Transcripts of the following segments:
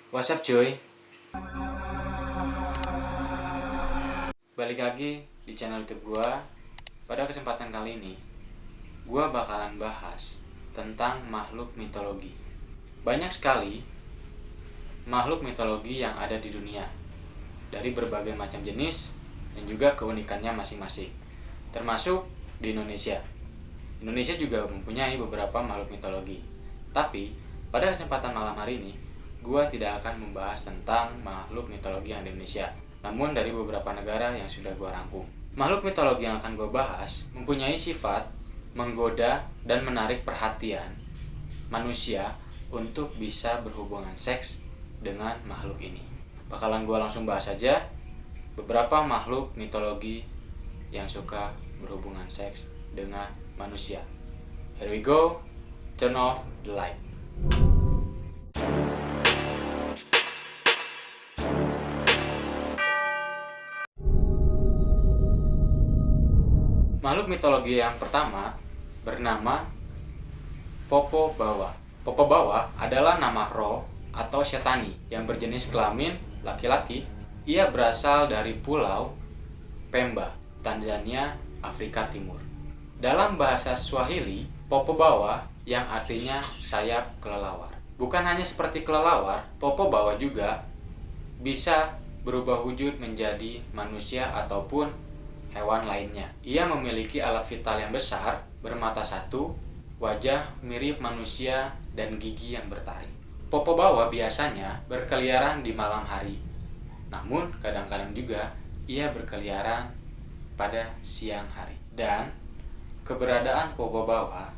What's up cuy? Balik lagi di channel YouTube gua. Pada kesempatan kali ini, gua bakalan bahas tentang makhluk mitologi. Banyak sekali makhluk mitologi yang ada di dunia, dari berbagai macam jenis dan juga keunikannya masing-masing. Termasuk di Indonesia. Indonesia juga mempunyai beberapa makhluk mitologi. Tapi pada kesempatan malam hari ini, gua tidak akan membahas tentang makhluk mitologi yang di Indonesia, namun dari beberapa negara yang sudah gua rangkum. Makhluk mitologi yang akan gua bahas mempunyai sifat menggoda dan menarik perhatian manusia untuk bisa berhubungan seks dengan makhluk ini. Bakalan gua langsung bahas saja beberapa makhluk mitologi yang suka berhubungan seks dengan manusia. Here we go. Turn off the light. Makhluk mitologi yang pertama bernama Popo Bawa. Popo Bawa adalah nama roh atau syetani yang berjenis kelamin laki-laki. Ia berasal dari Pulau Pemba, Tanzania, Afrika Timur. Dalam bahasa Swahili, Popo Bawa yang artinya sayap kelelawar. Bukan hanya seperti kelelawar, Popo Bawa juga bisa berubah wujud menjadi manusia ataupun hewan lainnya. Ia memiliki alat vital yang besar, bermata satu, wajah mirip manusia, dan gigi yang bertaring. Popo Bawa biasanya berkeliaran di malam hari. Namun, kadang-kadang juga ia berkeliaran pada siang hari. Dan keberadaan Popo Bawa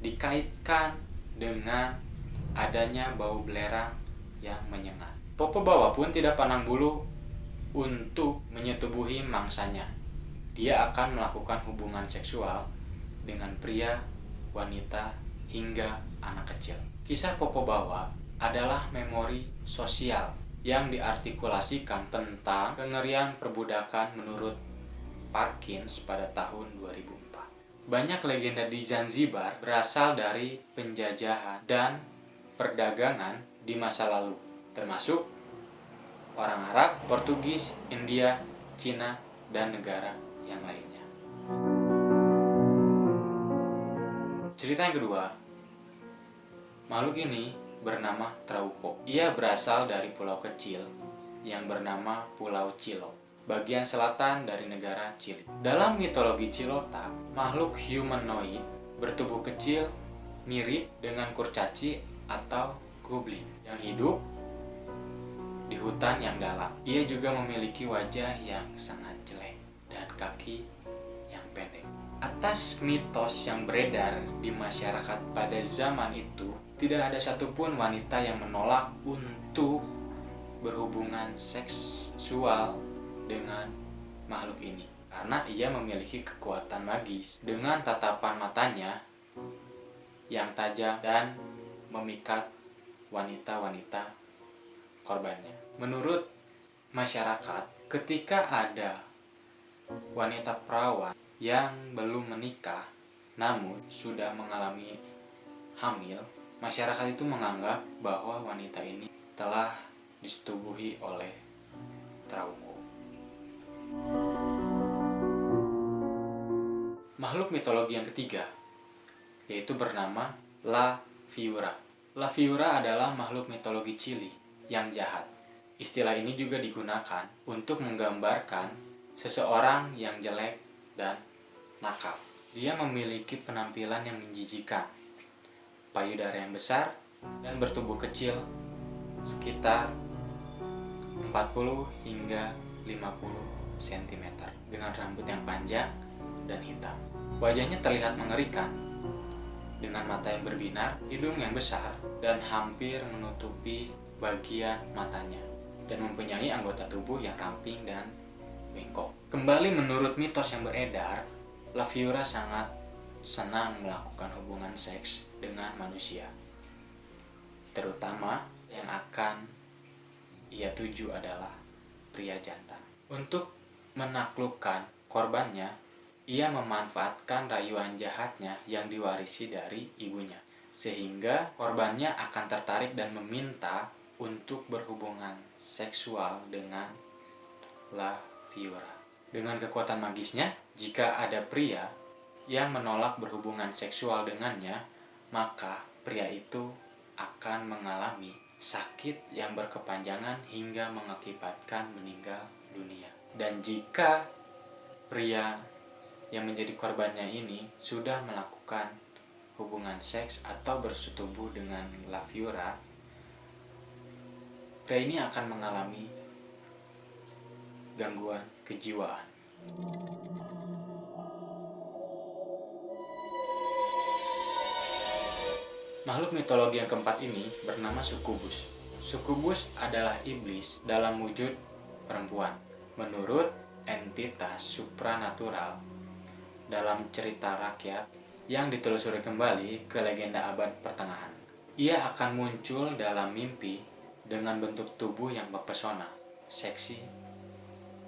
dikaitkan dengan adanya bau belerang yang menyengat. Popo Bawa pun tidak pandang bulu untuk menyetubuhi mangsanya. Dia akan melakukan hubungan seksual dengan pria, wanita, hingga anak kecil. Kisah Popo Bawa adalah memori sosial yang diartikulasikan tentang kengerian perbudakan menurut Parkins pada tahun 2004. Banyak legenda di Zanzibar berasal dari penjajahan dan perdagangan di masa lalu, termasuk orang Arab, Portugis, India, Cina, dan negara yang lainnya. Cerita yang kedua, makhluk ini bernama Trauco. Ia berasal dari pulau kecil yang bernama Pulau Cilo, bagian selatan dari negara Chili. Dalam mitologi Cilota, makhluk humanoid bertubuh kecil mirip dengan kurcaci atau goblin yang hidup di hutan yang dalam. Ia juga memiliki wajah yang sangat jelek dan kaki yang pendek. Atas mitos yang beredar di masyarakat pada zaman itu, tidak ada satupun wanita yang menolak untuk berhubungan seksual dengan makhluk ini, karena ia memiliki kekuatan magis dengan tatapan matanya yang tajam dan memikat wanita-wanita korbannya. Menurut masyarakat, ketika ada wanita perawan yang belum menikah namun sudah mengalami hamil, masyarakat itu menganggap bahwa wanita ini telah disetubuhi oleh Trauco. Makhluk mitologi yang ketiga yaitu bernama La Fiura. La Fiura adalah makhluk mitologi Chili yang jahat. Istilah ini juga digunakan untuk menggambarkan seseorang yang jelek dan nakal. Dia memiliki penampilan yang menjijikan, payudara yang besar, dan bertubuh kecil sekitar 40 hingga 50 cm dengan rambut yang panjang dan hitam. Wajahnya terlihat mengerikan dengan mata yang berbinar, hidung yang besar, dan hampir menutupi bagian matanya, dan mempunyai anggota tubuh yang ramping dan bengkok. Kembali menurut mitos yang beredar, La Fiura sangat senang melakukan hubungan seks dengan manusia, terutama yang akan ia tuju adalah pria jantan. Untuk menaklukkan korbannya, ia memanfaatkan rayuan jahatnya yang diwarisi dari ibunya, sehingga korbannya akan tertarik dan meminta untuk berhubungan seksual dengan La Fiora. Dengan kekuatan magisnya, jika ada pria yang menolak berhubungan seksual dengannya, maka pria itu akan mengalami sakit yang berkepanjangan hingga mengakibatkan meninggal dunia. Dan jika pria yang menjadi korbannya ini sudah melakukan hubungan seks atau bersetubuh dengan La Fiora, pria ini akan mengalami gangguan kejiwaan. Makhluk mitologi yang keempat ini bernama Sukubus. Sukubus adalah iblis dalam wujud perempuan. Menurut entitas supranatural dalam cerita rakyat yang ditelusuri kembali ke legenda abad pertengahan. Ia akan muncul dalam mimpi dengan bentuk tubuh yang mempesona, seksi,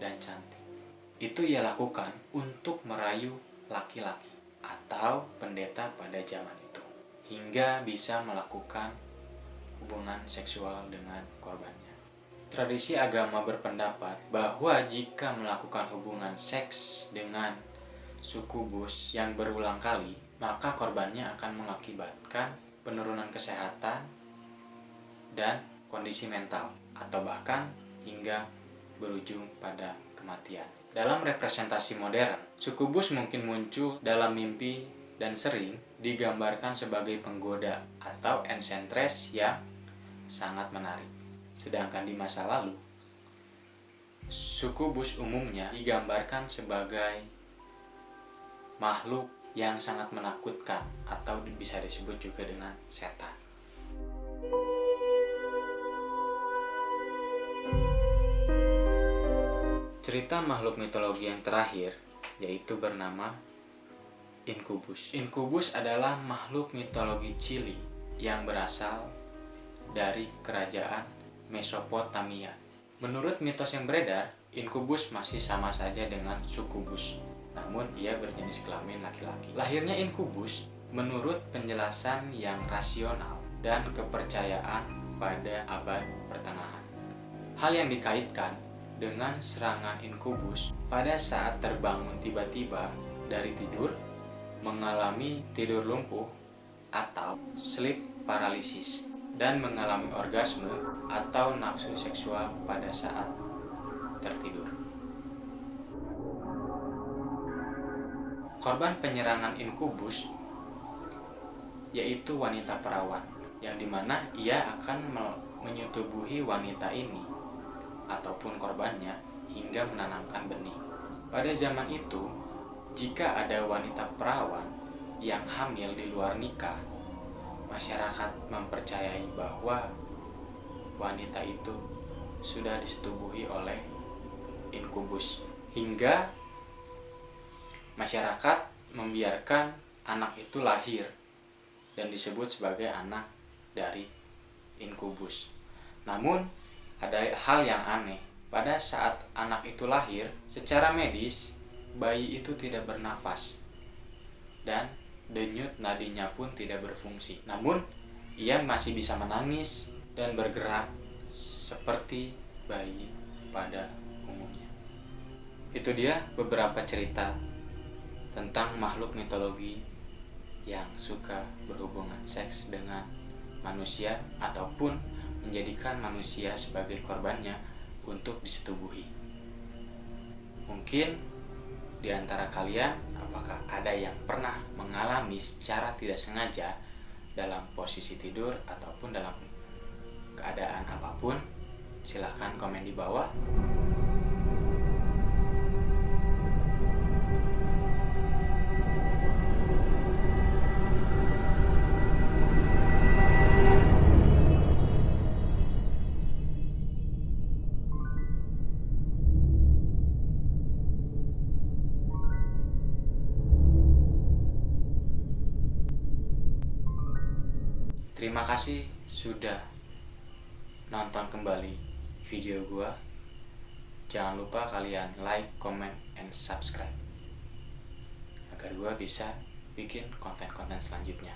dan cantik. Itu ia lakukan untuk merayu laki-laki atau pendeta pada zaman itu, hingga bisa melakukan hubungan seksual dengan korbannya. Tradisi agama berpendapat bahwa jika melakukan hubungan seks dengan sukubus yang berulang kali, maka korbannya akan mengakibatkan penurunan kesehatan dan kondisi mental, atau bahkan hingga berujung pada kematian. Dalam representasi modern, sukubus mungkin muncul dalam mimpi dan sering digambarkan sebagai penggoda atau enchantress yang sangat menarik. Sedangkan di masa lalu, sukubus umumnya digambarkan sebagai makhluk yang sangat menakutkan atau bisa disebut juga dengan setan. Cerita makhluk mitologi yang terakhir yaitu bernama Inkubus. Inkubus adalah makhluk mitologi Chili yang berasal dari kerajaan Mesopotamia. Menurut mitos yang beredar, Inkubus masih sama saja dengan Sukubus, namun ia berjenis kelamin laki-laki. Lahirnya Inkubus menurut penjelasan yang rasional dan kepercayaan pada abad pertengahan. Hal yang dikaitkan dengan serangan Inkubus pada saat terbangun tiba-tiba dari tidur, mengalami tidur lumpuh atau sleep paralysis, dan mengalami orgasme atau nafsu seksual pada saat tertidur. Korban penyerangan Inkubus yaitu wanita perawan, yang dimana ia akan menyetubuhi wanita ini ataupun korbannya hingga menanamkan benih. Pada zaman itu, jika ada wanita perawan yang hamil di luar nikah, masyarakat mempercayai bahwa wanita itu sudah disetubuhi oleh Inkubus, hingga masyarakat membiarkan anak itu lahir dan disebut sebagai anak dari Inkubus. Namun ada hal yang aneh. Pada saat anak itu lahir, secara medis bayi itu tidak bernafas dan denyut nadinya pun tidak berfungsi. Namun ia masih bisa menangis dan bergerak seperti bayi pada umumnya. Itu dia beberapa cerita tentang makhluk mitologi yang suka berhubungan seks dengan manusia ataupun menjadikan manusia sebagai korbannya untuk disetubuhi. Mungkin di antara kalian, apakah ada yang pernah mengalami secara tidak sengaja dalam posisi tidur ataupun dalam keadaan apapun? Silahkan komen di bawah. Terima kasih sudah nonton kembali video gua. Jangan lupa kalian like, comment, and subscribe agar gua bisa bikin konten-konten selanjutnya.